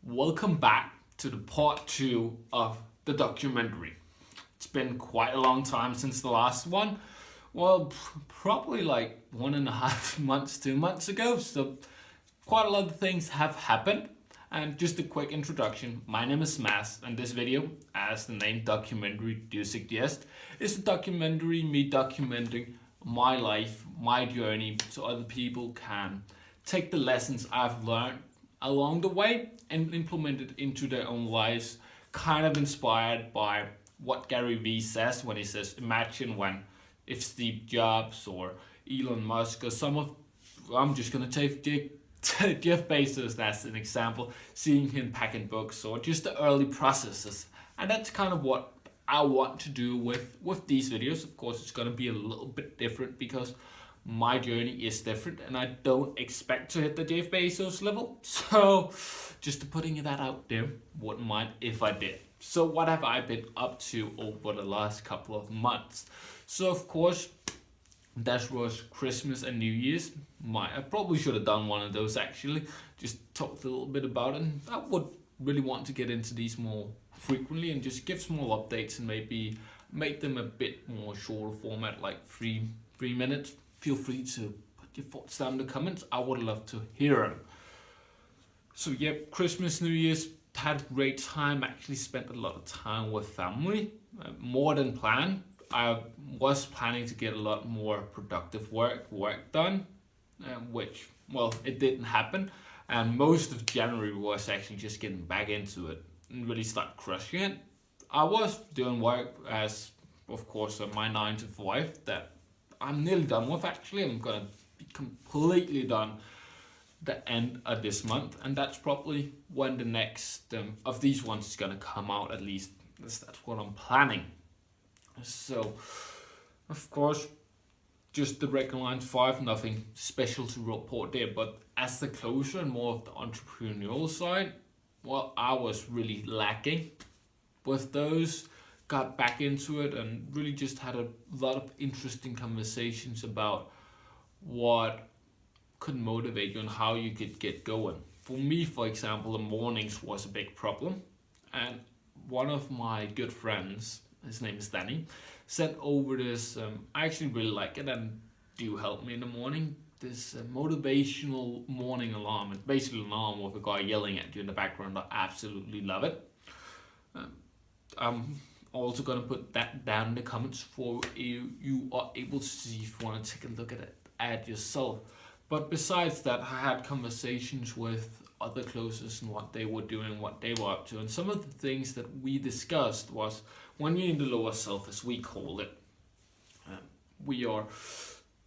Welcome back to the part 2 of the documentary. It's been quite a long time since the last one. Well, probably like 1.5 months, 2 months ago. So, quite a lot of things have happened. And just a quick introduction, my name is Mas, and this video, as the name documentary do suggest, is a documentary me documenting my life, my journey, so other people can take the lessons I've learned along the way and implement it into their own lives, kind of inspired by what Gary Vee says when he says, imagine when if Steve Jobs or Elon Musk or some of, I'm just gonna take Jeff Bezos as an example, seeing him packing books or just the early processes. And that's kind of what I want to do with these videos. Of course, it's going to be a little bit different because my journey is different and I don't expect to hit the Jeff Bezos level. So just putting that out there, wouldn't mind if I did. So what have I been up to over the last couple of months? So of course, that was Christmas and New Year's. I probably should have done one of those actually. Just talked a little bit about it. And I would really want to get into these more frequently and just give small updates and maybe make them a bit more shorter format, like three minutes. Feel free to put your thoughts down in the comments. I would love to hear them. So yeah, Christmas, New Year's, had a great time. Actually spent a lot of time with family, more than planned. I was planning to get a lot more productive work done, which, well, it didn't happen. And most of January was actually just getting back into it and really start crushing it. I was doing work as, of course, my 9 to 5 that I'm nearly done with actually. I'm going to be completely done the end of this month. And that's probably when the next of these ones is going to come out, at least. That's what I'm planning. So, of course, just the regular 9 to 5, nothing special to report there. But as the closer and more of the entrepreneurial side, well, I was really lacking with those. Got back into it and really just had a lot of interesting conversations about what could motivate you and how you could get going. For me, for example, the mornings was a big problem. And one of my good friends, his name is Danny, sent over this, I actually really like it and do help me in the morning, this motivational morning alarm. It's basically an alarm with a guy yelling at you in the background. I absolutely love it. I'm also going to put that down in the comments for you are able to see if you want to take a look at it at yourself. But besides that, I had conversations with other closest and what they were doing, what they were up to. And some of the things that we discussed was when you're in the lower self, as we call it, we are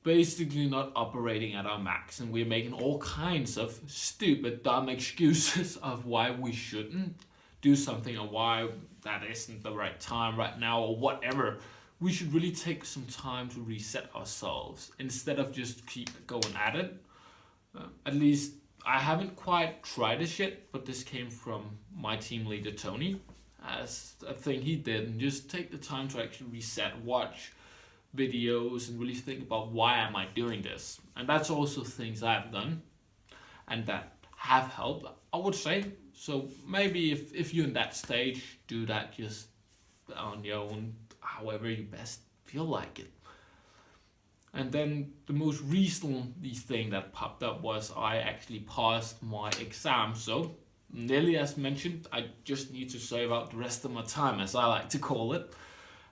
basically not operating at our max and we're making all kinds of stupid, dumb excuses of why we shouldn't do something or why that isn't the right time right now or whatever. We should really take some time to reset ourselves instead of just keep going at it. At least I haven't quite tried this yet, but this came from my team leader Tony as a thing he did, and just take the time to actually reset, watch videos and really think about why am I doing this. And that's also things I've done and that have helped, I would say. So maybe if you're in that stage, do that just on your own, however you best feel like it. And then the most recent thing that popped up was I actually passed my exam. So nearly as mentioned, I just need to save out the rest of my time, as I like to call it.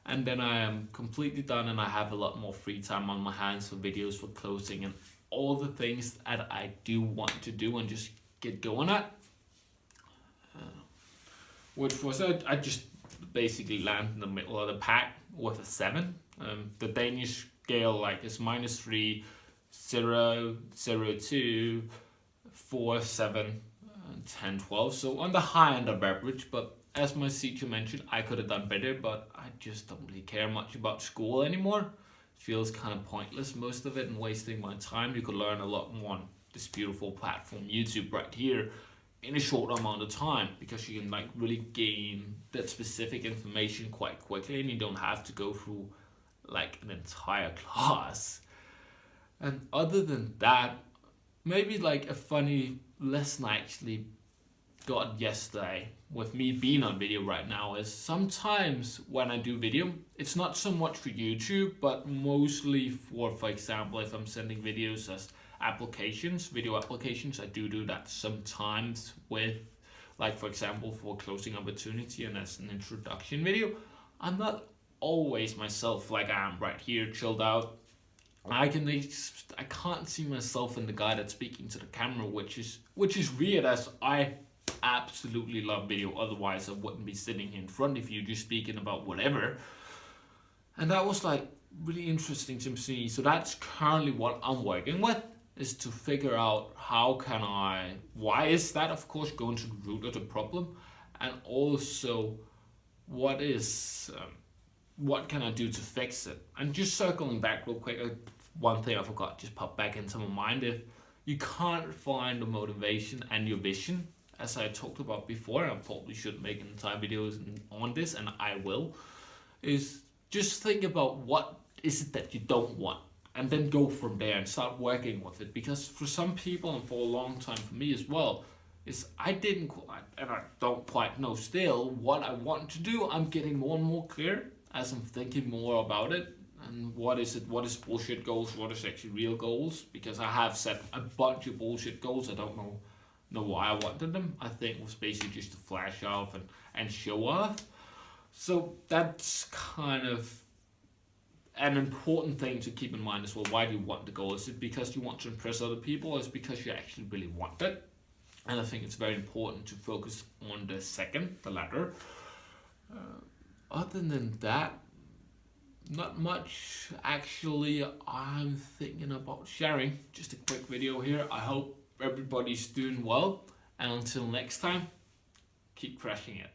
And then I am completely done and I have a lot more free time on my hands for videos, for closing and all the things that I do want to do and just get going at. Which was, I just basically land in the middle of the pack with a 7. The Danish scale like is -3, 0, 0, 2, 4, 7, 10, 12. So on the high end of average, but as my teacher mentioned, I could have done better, but I just don't really care much about school anymore. It feels kind of pointless, most of it, and wasting my time. You could learn a lot more on this beautiful platform, YouTube, right here, in a short amount of time, because you can like really gain that specific information quite quickly and you don't have to go through like an entire class. And other than that, maybe like a funny lesson I actually got yesterday with me being on video right now is sometimes when I do video, it's not so much for YouTube, but mostly for example, if I'm sending videos as applications, video applications, I do that sometimes with, like for example, for closing opportunity and as an introduction video. I'm not always myself like I am right here, chilled out. I can't see myself in the guy that's speaking to the camera, which is weird, as I absolutely love video. Otherwise, I wouldn't be sitting here in front of you just speaking about whatever. And that was like really interesting to see. So that's currently what I'm working with, is to figure out why is that, of course, going to the root of the problem, and also what can I do to fix it. And just circling back real quick, one thing I forgot just popped back into my mind. If you can't find the motivation and your vision, as I talked about before, I probably should make entire videos on this, and I will, is just think about what is it that you don't want, and then go from there and start working with it. Because for some people, and for a long time for me as well, is I didn't quite, and I don't quite know still what I want to do. I'm getting more and more clear as I'm thinking more about it, and what is bullshit goals, what is actually real goals, because I have set a bunch of bullshit goals. I don't know why I wanted them. I think it was basically just to flash off and show off. So that's kind of an important thing to keep in mind as well. Why do you want the goal? Is it because you want to impress other people, or is it because you actually really want it? And I think it's very important to focus on the latter. Other than that, not much actually I'm thinking about sharing. Just a quick video here. I hope everybody's doing well, and until next time, keep crushing it.